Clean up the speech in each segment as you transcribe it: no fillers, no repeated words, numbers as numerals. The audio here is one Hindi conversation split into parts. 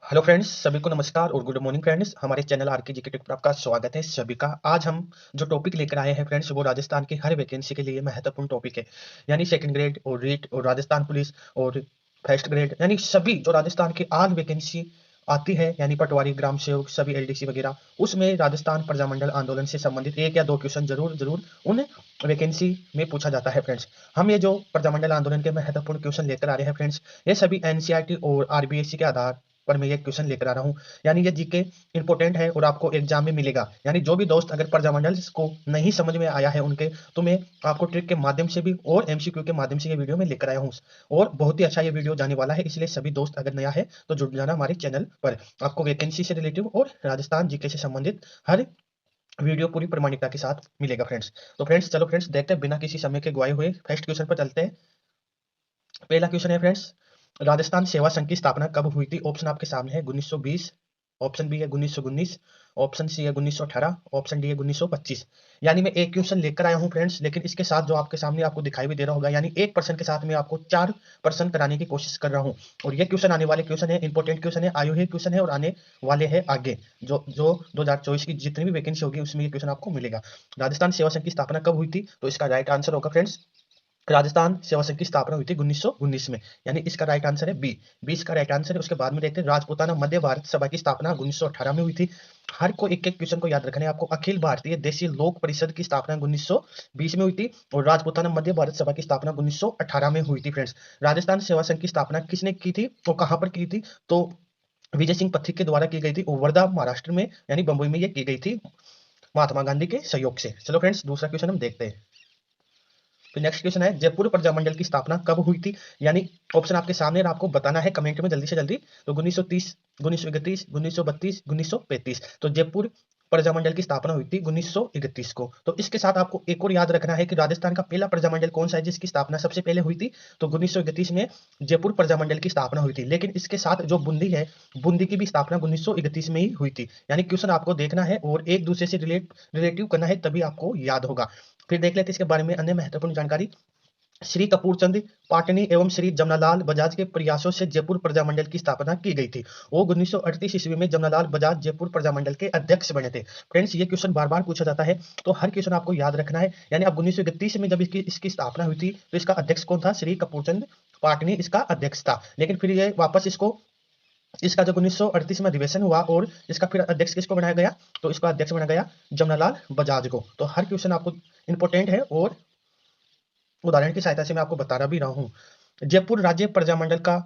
हेलो फ्रेंड्स, सभी को नमस्कार और गुड मॉर्निंग फ्रेंड्स। हमारे चैनल आर के जी के टेक पर आपका स्वागत है सभी का। आज हम जो टॉपिक लेकर आए हैं फ्रेंड्स, वो राजस्थान की हर वैकेंसी के लिए महत्वपूर्ण टॉपिक है। यानी सेकंड ग्रेड और रीट और राजस्थान पुलिस और फर्स्ट ग्रेड, यानी सभी जो राजस्थान की आल वैकेंसी आती है, यानी पटवारी, ग्राम सेवक, सभी एलडीसी वगैरह, उसमें राजस्थान प्रजामंडल आंदोलन से संबंधित एक या दो क्वेश्चन जरूर जरूर उन वैकेंसी में पूछा जाता है फ्रेंड्स। हम ये जो प्रजामंडल आंदोलन के महत्वपूर्ण क्वेश्चन लेकर आ रहे हैं फ्रेंड्स, ये सभी एनसीईआरटी और आरबीएससी के आधार पर मैं ये क्वेश्चन लेकर आ रहा हूँ। यानी ये जीके इंपॉर्टेंट है और आपको एग्जाम में मिलेगा। यानी जो भी दोस्त अगर प्रजामंडल को नहीं समझ में आया है उनके, तो मैं आपको ट्रिक के माध्यम से भी और एमसीक्यू के माध्यम से ये वीडियो में लेकर आया हूँ। और बहुत ही अच्छा ये वीडियो जाने वाला है, इसलिए सभी दोस्त अगर नया है तो जुड़ जाना हमारे चैनल पर। आपको वैकेंसी से रिलेटिव और राजस्थान जीके से संबंधित हर वीडियो पूरी प्रमाणिकता के साथ मिलेगा फ्रेंड्स। तो फ्रेंड्स चलो फ्रेंड्स देखते हैं बिना किसी समय के गवाए हुए फर्स्ट क्वेश्चन पर चलते हैं। पहला क्वेश्चन है फ्रेंड्स, राजस्थान सेवा संघ की स्थापना कब हुई थी? ऑप्शन आपके सामने है 1920, ऑप्शन बी है 1919, ऑप्शन सी है 1918, ऑप्शन डी है 1925। यानी मैं एक क्वेश्चन लेकर आया हूं फ्रेंड्स, लेकिन इसके साथ जो आपके सामने आपको दिखाई भी दे रहा होगा, यानी 1% के साथ मैं आपको 4% कराने की कोशिश कर रहा हूं। और ये क्वेश्चन आने वाले क्वेश्चन है, इंपॉर्टेंट क्वेश्चन है, आयु है क्वेश्चन है और आने वाले है आगे जो जो 2024 की जितनी भी वैकेंसी होगी उसमें ये क्वेश्चन आपको मिलेगा। राजस्थान सेवा संघ की स्थापना कब हुई थी? तो इसका राइट आंसर होगा फ्रेंड्स, राजस्थान सेवा संघ की स्थापना हुई थी 1919 में। यानी इसका राइट आंसर है बी। 20 का राइट आंसर है। उसके बाद में देखते हैं, राजपूताना मध्य भारत सभा की स्थापना 1918 में हुई थी। हर को एक एक क्वेश्चन को याद रखना है आपको। अखिल भारतीय देशीय लोक परिषद की स्थापना 1920 में हुई थी और राजपूताना मध्य भारत सभा की स्थापना 1918 में हुई थी फ्रेंड्स। राजस्थान सेवा संघ की स्थापना किसने की थी और कहां पर की थी? तो विजय सिंह पथिक के द्वारा की गई थी और वर्धा महाराष्ट्र में यानी बंबई में ये की गई थी महात्मा गांधी के सहयोग से। चलो फ्रेंड्स दूसरा क्वेश्चन हम देखते हैं। तो नेक्स्ट क्वेश्चन है, जयपुर प्रजामंडल की स्थापना कब हुई थी? यानी ऑप्शन आपके सामने और आपको बताना है कमेंट में जल्दी से जल्दी। तो 1930, 1931, 1932, 1935। तो जयपुर प्रजामंडल की स्थापना हुई थी 1931 को। तो इसके साथ आपको एक और याद रखना है कि राजस्थान का पहला प्रजामंडल कौन सा है जिसकी स्थापना सबसे पहले हुई थी? तो 1931 में जयपुर प्रजामंडल की स्थापना हुई थी। लेकिन इसके साथ जो बूंदी है, बूंदी की भी स्थापना 1931 में ही हुई थी। यानी क्वेश्चन आपको देखना है और एक दूसरे से रिलेटिव करना है, तभी आपको याद होगा। फिर देख लेते हैं इसके बारे में अन्य महत्वपूर्ण जानकारी। श्री कपूरचंद पाटनी एवं श्री जमनालाल बजाज के प्रयासों से जयपुर प्रजामंडल की स्थापना की गई थी। वो 1938 ईस्वी में जमनालाल बजाज जयपुर प्रजामंडल के अध्यक्ष बने थे। फ्रेंड्स ये क्वेश्चन बार बार पूछा जाता है, तो हर क्वेश्चन आपको याद रखना है। यानी अब 1931 में जब इसकी इसकी स्थापना हुई थी तो इसका अध्यक्ष कौन था? श्री कपूरचंद पाटनी इसका अध्यक्ष था। लेकिन फिर ये वापस इसको, इसका जब 1938 में अधिवेशन हुआ और इसका फिर अध्यक्ष किसको बनाया गया? तो इसका अध्यक्ष बनाया गया जमनालाल बजाज को। तो हर क्वेश्चन आपको इंपॉर्टेंट है और उदाहरण की सहायता से मैं आपको बता रहा भी रहा हूँ। जयपुर राज्य प्रजामंडल का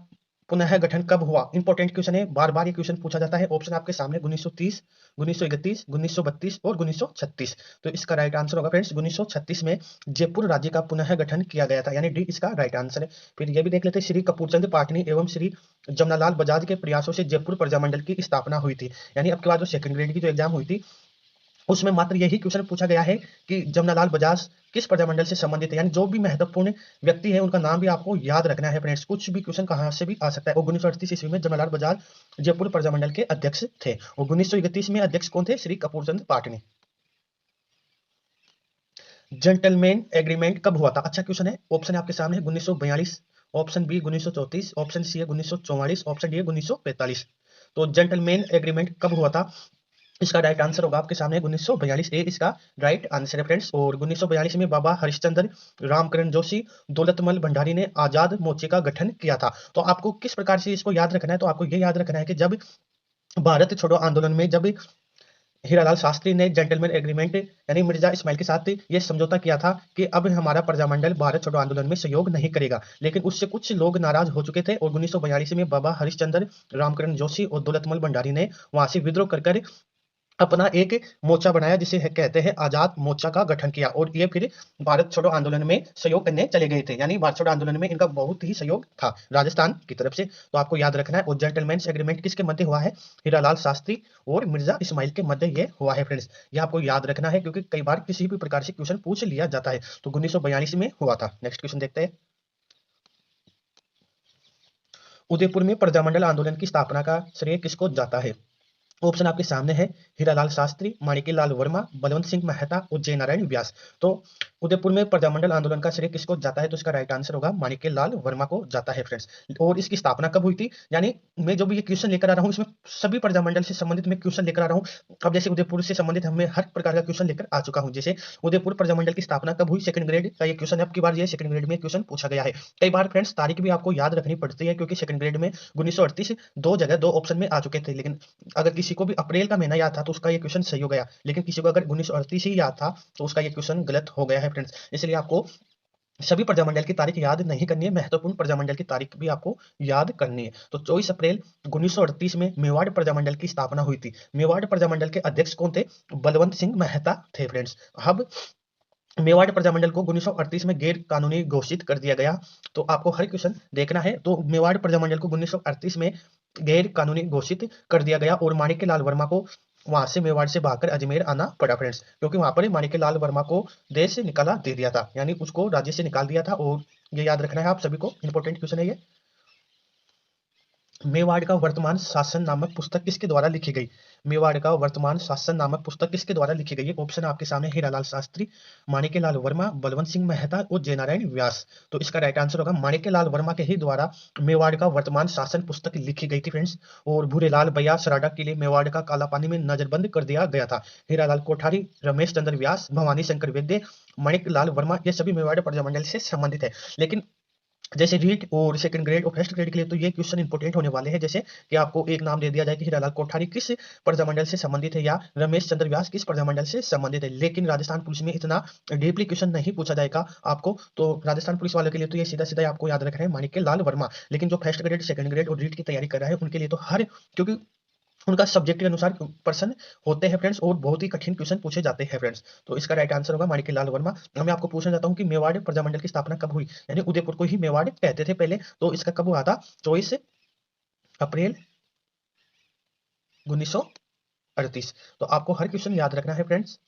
पुनः गठन कब हुआ? इंपॉर्टेंट क्वेश्चन है, बार बार ये क्वेश्चन पूछा जाता है। ऑप्शन आपके सामने 1930, 1931, 1932 और 1936। तो इसका राइट आंसर होगा फ्रेंड्स 1936 में जयपुर राज्य का पुनः गठन किया गया था। यानी डी इसका राइट आंसर है। फिर ये भी देख लेते हैं, श्री कपूरचंद पाटनी एवं श्री जमनालाल बजाज के प्रयासों से जयपुर प्रजामंडल की स्थापना हुई थी। यानी अब के बाद जो सेकंड ग्रेड की जो एग्जाम हुई थी उसमें मात्र यही क्वेश्चन पूछा गया है कि जमनालाल बजाज किस प्रजामंडल से संबंधित है। यानी जो भी महत्वपूर्ण व्यक्ति है उनका नाम भी आपको याद रखना है फ्रेंड्स। कुछ भी क्वेश्चन कहां से भी आ सकता है। और 1938 ईस्वी में जमनालाल बजाज जयपुर प्रजामंडल के अध्यक्ष थे और 1931 में अध्यक्ष कौन थे? श्री कपूरचंद पाटनी। जेंटलमैन एग्रीमेंट कब हुआ था? अच्छा क्वेश्चन है। ऑप्शन आपके सामने 1942, ऑप्शन बी 1934, ऑप्शन सी है 1944, ऑप्शन डी है 1945। तो जेंटलमैन एग्रीमेंट कब हुआ था? इसका राइट आंसर होगा आपके सामने 1942। ए इसका राइट आंसर है फ्रेंड्स। और 1942 में बाबा हरिश्चंद्र रामकरण जोशी दौलतमल भंडारी ने आजाद मोर्चे का गठन किया था। तो आपको किस प्रकार से इसको याद रखना है? तो आपको ये याद रखना है कि जब भारत छोड़ो आंदोलन में जब हीरालाल शास्त्री ने जेंटलमैन एग्रीमेंट यानी मिर्जा इस्माइल के साथ ये समझौता किया था कि अब हमारा प्रजामंडल भारत छोड़ो आंदोलन में सहयोग नहीं करेगा। लेकिन उससे कुछ लोग नाराज हो चुके थे और 1942 में बाबा हरिश्चंद्र रामकरण जोशी और दौलतमल भंडारी ने वहां से विद्रोह कर अपना एक मोर्चा बनाया जिसे कहते हैं आजाद मोर्चा का गठन किया। और ये फिर भारत छोड़ो आंदोलन में सहयोग करने चले गए थे। यानी भारत छोड़ो आंदोलन में इनका बहुत ही सहयोग था राजस्थान की तरफ से। तो आपको याद रखना है। और जेंटलमैन्स एग्रीमेंट किसके मध्य हुआ है? हीरालाल शास्त्री और मिर्जा इस्माइल के मध्य ये हुआ है फ्रेंड्स। ये आपको याद रखना है क्योंकि कई बार किसी भी प्रकार से क्वेश्चन पूछ लिया जाता है। तो 1942 में हुआ था। नेक्स्ट क्वेश्चन देखते हैं। उदयपुर में प्रजामंडल आंदोलन की स्थापना का श्रेय किसको जाता है? ऑप्शन आपके सामने है हीरालाल शास्त्री, माणिक्यलाल वर्मा, बलवंत सिंह मेहता और जयनारायण व्यास। तो उदयपुर में प्रजामंडल आंदोलन का श्रेय किसको जाता है? तो इसका राइट आंसर होगा माणिक्यलाल वर्मा को जाता है फ्रेंड्स। और इसकी स्थापना कब हुई थी? यानी मैं जो भी ये क्वेश्चन लेकर आ रहा हूँ इसमें सभी प्रजामंडल से संबंधित मैं क्वेश्चन लेकर आ रहा हूँ। अब जैसे उदयपुर से संबंधित हमें हर प्रकार का क्वेश्चन लेकर आ चुका हूँ। जैसे उदयपुर प्रजामंडल की स्थापना कब हुई, सेकंड ग्रेड का ये क्वेश्चन है। अब की बार ये सेकंड ग्रेड में क्वेश्चन पूछा गया है। कई बार फ्रेंड्स तारीख भी आपको याद रखनी पड़ती है, क्योंकि सेकंड ग्रेड में 1938 दो जगह दो ऑप्शन में आ चुके थे। लेकिन अगर किसी को भी अप्रैल का महीना याद था तो उसका ये क्वेश्चन सही हो गया, लेकिन किसी को अगर 1938 ही याद था तो उसका ये क्वेश्चन गलत हो गया है फ्रेंड्स। इसलिए आपको सभी प्रजामंडल की तारीख याद नहीं करनी है, महत्वपूर्ण प्रजामंडल की तारीख भी आपको याद करनी है। तो 24 अप्रैल 1938 में मेवाड़ प्रजामंडल की स्थापना हुई थी। मेवाड़ प्रजामंडल के अध्यक्ष कौन थे? बलवंत सिंह मेहता थे फ्रेंड्स। अब मेवाड़ प्रजामंडल को 1938 में गैर कानूनी घोषित कर दिया गया। तो आपको हर क्वेश्चन देखना है। तो मेवाड़ प्रजामंडल को 1938 में गैर कानूनी घोषित कर दिया गया और माणिक्यलाल वर्मा को वहां से मेवाड़ से भागकर अजमेर आना पड़ा फ्रेंड्स, क्योंकि वहां पर माणिक्यलाल वर्मा को देश से निकाला दे दिया था, यानी उसको राज्य से निकाल दिया था। और ये याद रखना है आप सभी को, इंपॉर्टेंट क्वेश्चन है ये। मेवाड़ का वर्तमान शासन नामक पुस्तक किसके द्वारा लिखी गई? मेवाड़ का वर्तमान शासन नामक पुस्तक किसके द्वारा लिखी गई है? ऑप्शन आपके सामने हीरालाल शास्त्री, माणिक्यलाल वर्मा, बलवंत सिंह मेहता और जयनारायण व्यास। तो इसका राइट आंसर होगा माणिक्यलाल वर्मा के ही द्वारा मेवाड़ का वर्तमान शासन पुस्तक लिखी गई थी फ्रेंड्स। और भूरेलाल बया सराडा के लिए मेवाड़ का काला पानी में नजरबंद कर दिया गया था। हीरालाल कोठारी, रमेश चंद्र व्यास, भवानी शंकर वैद्य, माणिक्यलाल वर्मा, ये सभी मेवाड़ प्रजामंडल से संबंधित है। लेकिन जैसे रीट और सेकंड ग्रेड और फर्स्ट ग्रेड के लिए तो ये क्वेश्चन इंपॉर्टेंट होने वाले हैं। जैसे कि आपको एक नाम दे दिया जाए कि हीरालाल कोठारी किस प्रजामंडल से संबंधित है, या रमेश चंद्र व्यास किस प्रजामंडल से संबंधित है। लेकिन राजस्थान पुलिस में इतना डीपली क्वेश्चन नहीं पूछा जाएगा आपको। तो राजस्थान पुलिस वालों के लिए तो ये सीधा सीधा आपको याद रखना है माणिक्यलाल वर्मा। लेकिन जो फर्स्ट ग्रेड, सेकंड ग्रेड और रीट की तैयारी कर रहा है उनके लिए तो हर, क्योंकि उनका सब्जेक्ट के अनुसार पर्सन होते हैं फ्रेंड्स, और बहुत ही कठिन क्वेश्चन पूछे जाते हैं फ्रेंड्स। तो इसका राइट आंसर होगा माणिक्यलाल वर्मा। अब मैं आपको पूछना चाहता हूँ कि मेवाड़ प्रजामंडल की स्थापना कब हुई? यानी उदयपुर को ही मेवाड़ कहते थे पहले, तो इसका कब हुआ था? 24 अप्रैल 1938। तो आपको हर क्वेश्चन याद रखना है फ्रेंड्स।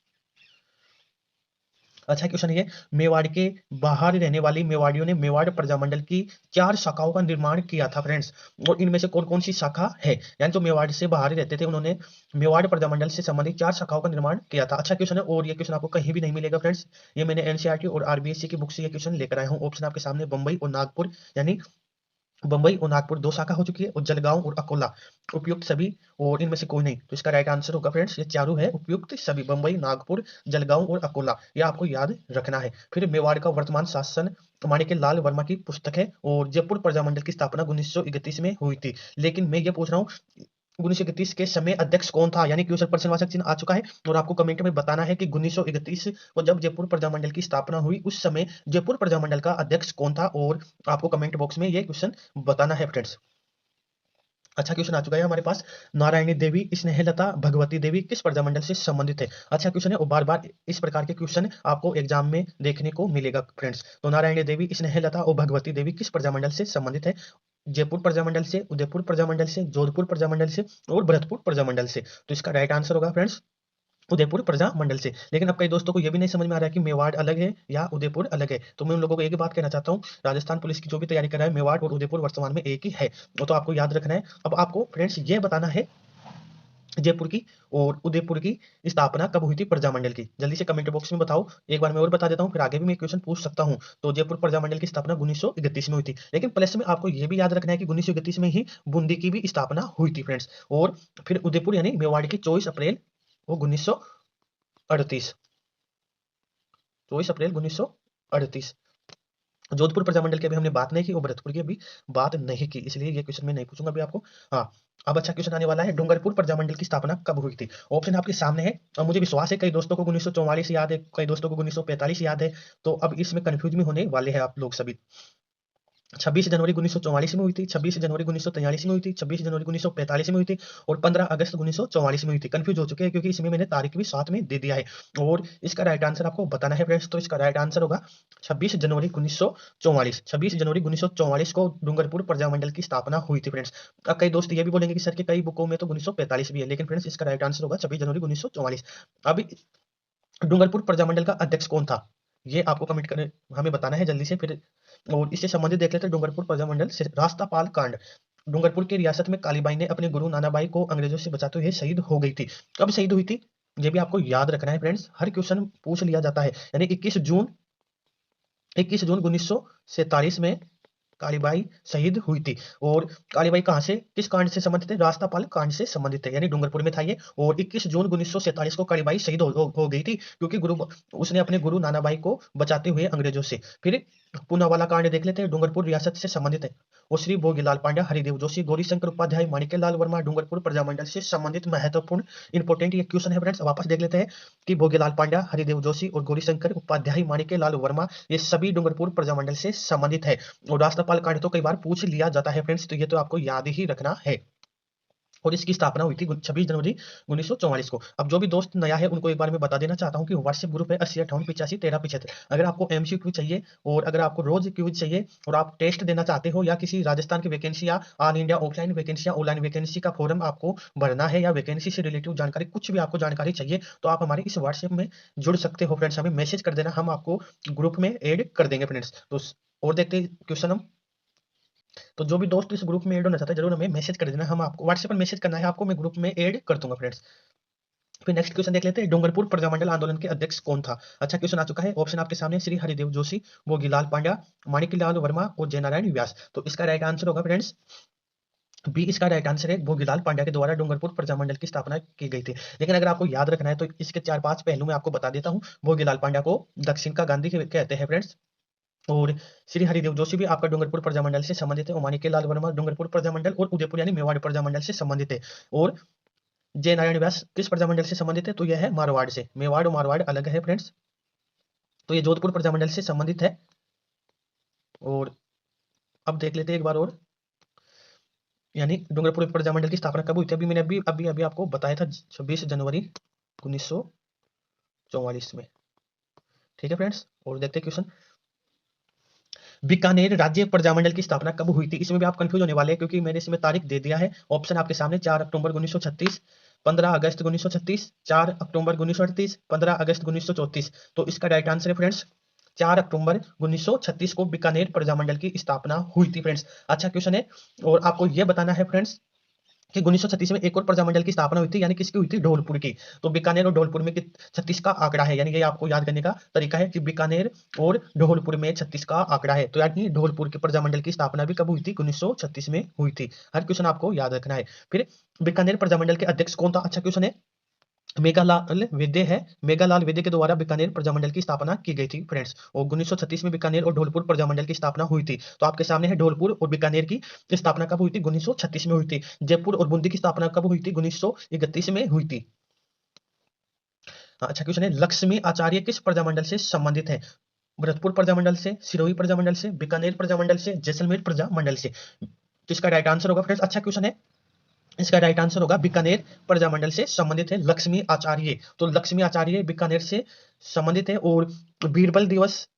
अच्छा क्वेश्चन है ये, मेवाड़ के बाहर रहने वाली मेवाड़ियों ने मेवाड़ प्रजामंडल की 4 शाखाओं का निर्माण किया था फ्रेंड्स। और इनमें से कौन कौन सी शाखा है? यानी जो मेवाड़ से बाहर रहते थे उन्होंने मेवाड़ प्रजामंडल से संबंधित 4 शाखाओं का निर्माण किया था। अच्छा क्वेश्चन है, और ये क्वेश्चन आपको कहीं भी नहीं मिलेगा फ्रेंड्स। ये मैंने एनसीईआरटी और आरबीएससी की बुक से ये क्वेश्चन लेकर आया हूँ। ऑप्शन आपके सामने बंबई और नागपुर, यानी बंबई और नागपुर 2 शाखा हो चुकी है, और जलगांव और अकोला उपयुक्त सभी, और इनमें से कोई नहीं। तो इसका राइट आंसर होगा फ्रेंड्स ये चारों है उपयुक्त सभी, बंबई, नागपुर, जलगांव और अकोला। ये आपको याद रखना है। फिर मेवाड़ का वर्तमान शासन माणिक्यलाल वर्मा की पुस्तक है। और जयपुर प्रजामंडल की स्थापना 1931 में हुई थी। लेकिन मैं ये पूछ रहा हूँ 1931 के समय अध्यक्ष कौन था? यानी कि प्रश्नवाचक चिन्ह आ चुका है, और आपको कमेंट में बताना है कि 1931 को जब जयपुर प्रजामंडल की स्थापना हुई उस समय जयपुर प्रजामंडल का अध्यक्ष कौन था, और आपको कमेंट बॉक्स में ये क्वेश्चन बताना है फ्रेंड्स। अच्छा क्वेश्चन आ चुका है हमारे पास, नारायणी देवी, स्नेहलता, भगवती देवी किस प्रजामंडल से संबंधित है? अच्छा क्वेश्चन है, और बार बार इस प्रकार के क्वेश्चन आपको एग्जाम में देखने को मिलेगा फ्रेंड्स। तो नारायणी देवी, स्नेहलता और भगवती देवी किस प्रजामंडल से संबंधित है? जयपुर प्रजामंडल से, उदयपुर प्रजामंडल से, जोधपुर प्रजामंडल से और भरतपुर प्रजामंडल से। तो इसका राइट आंसर होगा फ्रेंड्स उदयपुर प्रजामंडल से। लेकिन अब कई दोस्तों को ये भी नहीं समझ में आ रहा है कि मेवाड़ अलग है या उदयपुर अलग है। तो मैं उन लोगों को एक ही बात कहना चाहता हूँ, राजस्थान पुलिस की जो भी तैयारी कर रहा है, मेवाड़ और उदयपुर वर्तमान में एक ही है। वो तो आपको याद रखना है। अब आपको फ्रेंड्स ये बताना है जयपुर की और उदयपुर की स्थापना कब हुई थी प्रजामंडल की? जल्दी से कमेंट बॉक्स में बताओ। एक बार मैं और बता देता हूँ, फिर आगे भी मैं क्वेश्चन पूछ सकता हूँ। तो जयपुर प्रजामंडल की स्थापना 1931 में हुई थी। लेकिन प्लस में आपको ये भी याद रखना है कि 1931 में ही बूंदी की भी स्थापना हुई थी फ्रेंड्स। और फिर उदयपुर यानी मेवाड़ की 24 अप्रैल वो 1938, 24 अप्रैल 1938। जोधपुर प्रजामंडल की अभी हमने बात नहीं की और भरतपुर की अभी बात नहीं की, इसलिए ये क्वेश्चन मैं नहीं पूछूंगा अभी आपको। हाँ, अब अच्छा क्वेश्चन आने वाला है, डूंगरपुर प्रजामंडल की स्थापना कब हुई थी? ऑप्शन आपके सामने है, और मुझे विश्वास है कई दोस्तों को 1944 याद है, कई दोस्तों को 1945 याद है। तो अब इसमें कंफ्यूज में होने वाले हैं आप लोग सभी। 26 जनवरी 1944 में हुई थी, 26 जनवरी 1943 में हुई थी, 26 जनवरी 1945 में हुई थी, और 15 अगस्त 1944 में हुई थी। कंफ्यूज हो चुके हैं क्योंकि इसमें मैंने तारीख भी साथ में दे दिया है। और इसका राइट आंसर आपको बताना है फ्रेंड्स। तो इसका राइट आंसर होगा 26 जनवरी 1944। 26 जनवरी 1944 को डूंगरपुर प्रजामंडल की स्थापना हुई थी फ्रेंड्स। अब कई दोस्त ये भी बोलेंगे कि सर के कई बुकों में तो 1945 भी है, लेकिन फ्रेंड्स इसका राइट आंसर होगा 26 जनवरी 1944। अब डूंगरपुर प्रजामंडल का अध्यक्ष कौन था, ये आपको कमेंट करने हमें बताना है जल्दी से। फिर और इससे संबंधित देख लेते हैं डूंगरपुर प्रजामंडल से रास्तापाल कांड। डूंगरपुर की रियासत में कालीबाई ने अपने गुरु नानाबाई को अंग्रेजों से बचाते हुए शहीद हो गई थी। कब शहीद हुई थी ये भी आपको याद रखना है फ्रेंड्स, हर क्वेश्चन पूछ लिया जाता है। यानी 21 जून 1947 में कालीबाई शहीद हुई थी। और कालीबाई कहां से, किस कांड से संबंधित है, रास्तापाल कांड से संबंधित है, यानी डूंगरपुर में था ये। और 21 जून 1947 को कालीबाई शहीद हो गई थी, क्योंकि उसने अपने गुरु नानाबाई को बचाते हुए अंग्रेजों से। फिर पूनावाला कांड देख लेते हैं, डूंगरपुर रियासत से संबंधित है। और श्री भोगीलाल पांड्या, हरिदेव जोशी, गौरीशंकर उपाध्याय, माणिक्यलाल वर्मा, डूंगरपुर प्रजामंडल से संबंधित महत्वपूर्ण इंपोर्टेंट ये क्वेश्चन है फ्रेंड्स। वापस देख लेते हैं कि भोगीलाल पांड्या, हरिदेव जोशी और गौरीशंकर उपाध्याय, माणिक्यलाल वर्मा, ये सभी डूंगरपुर प्रजामंडल से संबंधित है। और राष्ट्रपाल कांड तो कई बार पूछ लिया जाता है फ्रेंड्स, तो ये तो आपको याद ही रखना है। और इसकी स्थापना हुई थी 26 जनवरी 1944 को। अब जो भी दोस्त नया है उनको एक बार मैं बता देना चाहता हूं कि व्हाट्सएप ग्रुप है 8058851375। अगर आपको एमसीक्यू चाहिए और अगर आपको रोज क्यूज चाहिए और आप टेस्ट देना चाहते हो, या किसी राजस्थान की वैकेंसी या ऑल इंडिया ऑफलाइन वैकेंसी या ऑनलाइन वैकेंसी का फॉर्म आपको भरना है, या वैकेंसी से रिलेटिव जानकारी, कुछ भी आपको जानकारी चाहिए, तो आप हमारे इस व्हाट्सएप में जुड़ सकते हो फ्रेंड्स। हमें मैसेज कर देना, हम आपको ग्रुप में ऐड कर देंगे फ्रेंड्स। तो और देखते हैं क्वेश्चन हम। तो जो भी दोस्त इस ग्रुप में ऐड होना चाहता है जरूर हमें मैसेज कर देना, हम आपको व्हाट्सएप पर मैसेज करना है आपको, मैं ग्रुप में ऐड कर दूंगा फ्रेंड्स। फिर नेक्स्ट क्वेश्चन देख लेते हैं, डूंगरपुर प्रजामंडल आंदोलन के अध्यक्ष कौन था। अच्छा क्वेश्चन आ चुका है, ऑप्शन आपके सामने, श्री हरिदेव जोशी, भोगीलाल पांड्या, माणिक्यलाल वर्मा और जयनारायण व्यास। तो इसका राइट आंसर होगा फ्रेंड्स बी, इसका राइट आंसर है भोगीलाल पांड्या के द्वारा डूंगरपुर प्रजामंडल की स्थापना की गई थी। लेकिन अगर आपको याद रखना है तो इसके 4-5 पहलू मैं आपको बता देता हूँ। भोगीलाल पांड्या को दक्षिण का गांधी कहते हैं फ्रेंड्स। और श्री हरिदेव जोशी भी आपका डूंगरपुर प्रजामंडल से संबंधित है। माणिक्यलाल वर्मा डूंगरपुर प्रजामंडल और उदयपुर यानी मेवाड़ प्रजामंडल से संबंधित है। और जय नारायण व्यास किस प्रजामंडल से संबंधित है, तो यह है मारवाड़ से। मेवाड़ और मारवाड़ अलग है फ्रेंड्स। तो ये जोधपुर प्रजामंडल से संबंधित है। और अब देख लेते हैं एक बार और, यानी डूंगरपुर प्रजामंडल की स्थापना कब हुई थी। अभी मैंने अभी अभी अभी आपको बताया था 26 जनवरी 1944 में। ठीक है फ्रेंड्स, और देखते हैं क्वेश्चन, बीकानेर राज्य प्रजामंडल की स्थापना कब हुई थी। इसमें भी आप कंफ्यूज होने वाले हैं, क्योंकि मैंने इसमें तारीख दे दिया है। ऑप्शन आपके सामने, 4 अक्टूबर 1936, 15 अगस्त 1936, 4 अक्टूबर 1938, 15 अगस्त 1934। तो इसका राइट आंसर है फ्रेंड्स 4 अक्टूबर 1936 को बीकानेर प्रजामंडल की स्थापना हुई थी फ्रेंड्स। अच्छा क्वेश्चन है, और आपको यह बताना है फ्रेंड्स कि 1936 में एक और प्रजामंडल की स्थापना हुई थी, यानी किसकी हुई थी, धौलपुर की। तो बीकानेर और धौलपुर में 36 का आंकड़ा है, यानी ये आपको याद करने का तरीका है कि बीकानेर और धौलपुर में 36 का आंकड़ा है। तो यानी धौलपुर के प्रजामंडल की स्थापना भी कब हुई थी, 1936 में हुई थी। हर क्वेश्चन आपको याद रखना है। फिर बीकानेर प्रजामंडल के अध्यक्ष कौन था। अच्छा क्वेश्चन है, मेघालाल वेदे है। मेघालाल वेदे के द्वारा बीकानेर प्रजामंडल की स्थापना की गई थी फ्रेंड्स। और 1936 में बीकानेर और धौलपुर प्रजामंडल की स्थापना हुई थी। तो आपके सामने है धौलपुर और बीकानेर की स्थापना कब हुई थी, 1936 में हुई थी। जयपुर और बूंदी की स्थापना कब हुई थी, 1931 में हुई थी। अच्छा क्वेश्चन है, लक्ष्मी आचार्य किस प्रजामंडल से संबंधित है। भरतपुर प्रजामंडल से, सिरोही प्रजामंडल से, बीकानेर प्रजामंडल से, जैसलमेर प्रजामंडल से। तो इसका राइट आंसर होगा फ्रेंड्स, अच्छा क्वेश्चन है, इसका राइट आंसर होगा बीकानेर प्रजामंडल से संबंधित है लक्ष्मी आचार्य। तो लक्ष्मी आचार्य बीकानेर से संबंधित है। और बीरबल दिवस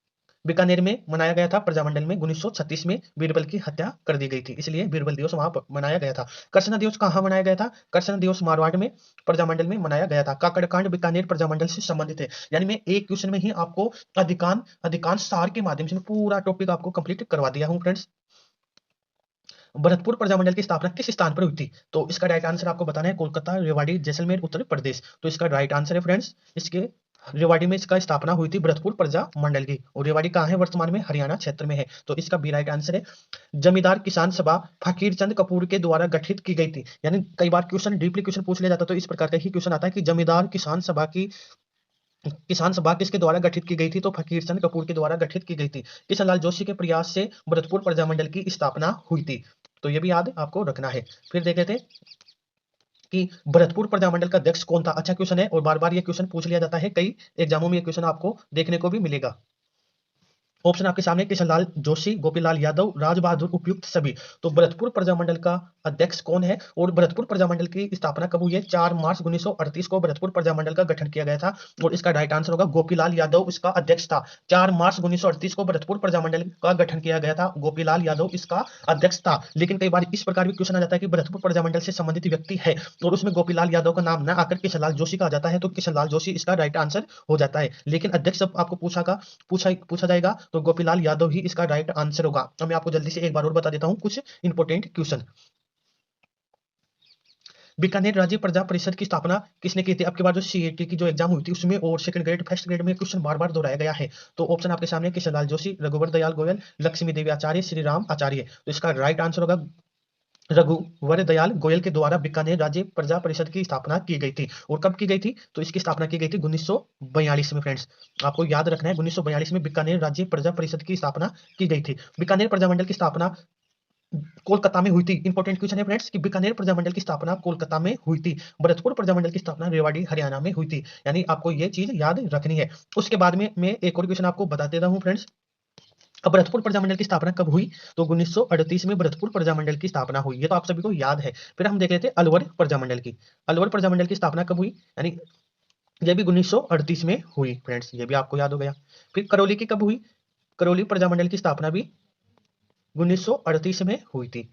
बीकानेर में मनाया गया था प्रजामंडल में, 1936 में बीरबल की हत्या कर दी गई थी, इसलिए बीरबल दिवस वहां मनाया गया था। कर्षण दिवस कहां मनाया गया था, कर्षण दिवस मारवाड़ में प्रजामंडल में मनाया गया था। काकड़कांड बीकानेर प्रजामंडल से संबंधित है। यानी मैं एक क्वेश्चन में ही आपको अधिकांश सार के माध्यम से पूरा टॉपिक आपको कंप्लीट करवा दिया हूं फ्रेंड्स। भरतपुर प्रजामंडल की स्थापना किस स्थान पर हुई थी। तो इसका राइट आंसर आपको बताना है, कोलकाता, रेवाड़ी, जैसलमेर, उत्तर प्रदेश। तो इसका राइट आंसर है फ्रेंड्स, इसके रेवाड़ी में इसका स्थापना हुई थी भरतपुर प्रजामंडल की। और रेवाड़ी कहाँ है, वर्तमान में हरियाणा क्षेत्र में है। तो इसका बी राइट आंसर है। जमींदार किसान सभा फकीर चंद कपूर के द्वारा गठित की गई थी। यानी कई बार क्वेश्चन डीपली क्वेश्चन पूछ लिया जाता है, तो इस प्रकार का ही क्वेश्चन आता है कि जमींदार किसान सभा किसके द्वारा गठित की गई थी, तो फकीर चंद कपूर के द्वारा गठित की गई थी। किशनलाल जोशी के प्रयास से भरतपुर प्रजामंडल की स्थापना हुई थी। तो ये भी याद आपको रखना है। फिर देख लेते कि भरतपुर प्रजामंडल का अध्यक्ष कौन था। अच्छा क्वेश्चन है, और बार बार ये क्वेश्चन पूछ लिया जाता है, कई एग्जामों में ये क्वेश्चन आपको देखने को भी मिलेगा। ऑप्शन आपके सामने, किशनलाल जोशी, गोपीलाल यादव, राज बहादुर, उपयुक्त सभी। तो भरतपुर प्रजामंडल का अध्यक्ष कौन है, और भरतपुर प्रजामंडल की स्थापना कब हुई है, 4 मार्च 1938 को भरतपुर प्रजामंडल का गठन किया गया था। और इसका राइट आंसर होगा गोपीलाल यादव इसका अध्यक्ष था। 4 मार्च 1938 को भरतपुर प्रजामंडल का गठन किया गया था, गोपीलाल यादव इसका अध्यक्ष था। लेकिन कई बार इस प्रकार भी क्वेश्चन आ जाता है कि भरतपुर प्रजामंडल से संबंधित व्यक्ति है और उसमें गोपीलाल यादव का नाम न आकर किशनलाल जोशी का आ जाता है, तो किशनलाल जोशी इसका राइट आंसर हो जाता है। लेकिन अध्यक्ष जब आपको पूछा जाएगा तो गोपीलाल यादव ही इसका राइट आंसर होगा। अब मैं आपको जल्दी से एक बार और बता देता हूं कुछ इंपोर्टेंट क्वेश्चन। बीकानेर राज्य प्रजा परिषद की स्थापना किसने की थी? अब की बार जो सीईटी की जो एग्जाम हुई थी उसमें और सेकंड ग्रेड फर्स्ट ग्रेड में क्वेश्चन बार बार दोहराया गया है। तो ऑप्शन आपके सामने किशनलाल जोशी, रघुवर दयाल गोयल, लक्ष्मी देवी आचार्य, श्री राम आचार्य। तो इसका राइट आंसर होगा रघुवर दयाल गोयल के द्वारा बीकानेर राज्य प्रजा परिषद की स्थापना की गई थी। और कब की गई थी? तो इसकी स्थापना की गई थी 1942 में फ्रेंड्स। आपको याद रखना है 1942 में बीकानेर राज्य प्रजा परिषद की स्थापना की गई थी। बीकानेर प्रजामंडल की स्थापना कोलकाता में हुई थी। इंपॉर्टेंट क्वेश्चन है फ्रेंड्स कि बीकानेर प्रजामंडल की स्थापना कोलकाता में हुई थी। भरतपुर प्रजामंडल की स्थापना रेवाड़ी हरियाणा में हुई थी। यानी आपको ये चीज याद रखनी है। उसके बाद में मैं एक और क्वेश्चन आपको बता देता हूँ फ्रेंड्स। अब भरतपुर प्रजामंडल की स्थापना कब हुई? तो 1938 में भरतपुर प्रजामंडल की स्थापना हुई। ये तो आप सभी को याद है। फिर हम देख लेते हैं अलवर प्रजामंडल की। अलवर प्रजामंडल की स्थापना कब हुई? यानी ये भी 1938 में हुई फ्रेंड्स, ये भी आपको याद हो गया। फिर करौली की कब हुई? करौली प्रजामंडल की स्थापना भी 1938 में हुई थी।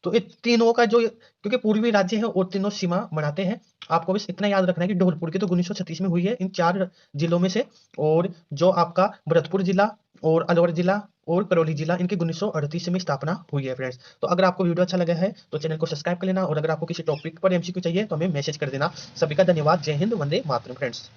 तो ये तीनों का जो, क्योंकि पूर्वी राज्य है और तीनों सीमा बनाते हैं, आपको बस इतना याद रखना है कि धौलपुर की तो 1936 में हुई है इन 4 जिलों में से, और जो आपका भरतपुर जिला और अलवर जिला और करौली जिला, इनकी 1938 में स्थापना हुई है फ्रेंड्स। तो अगर आपको वीडियो अच्छा लगा है तो चैनल को सब्सक्राइब कर लेना, और अगर आपको किसी टॉपिक पर एमसीक्यू चाहिए तो हमें मैसेज कर देना। सभी का धन्यवाद। जय हिंद, वंदे मातरम फ्रेंड्स।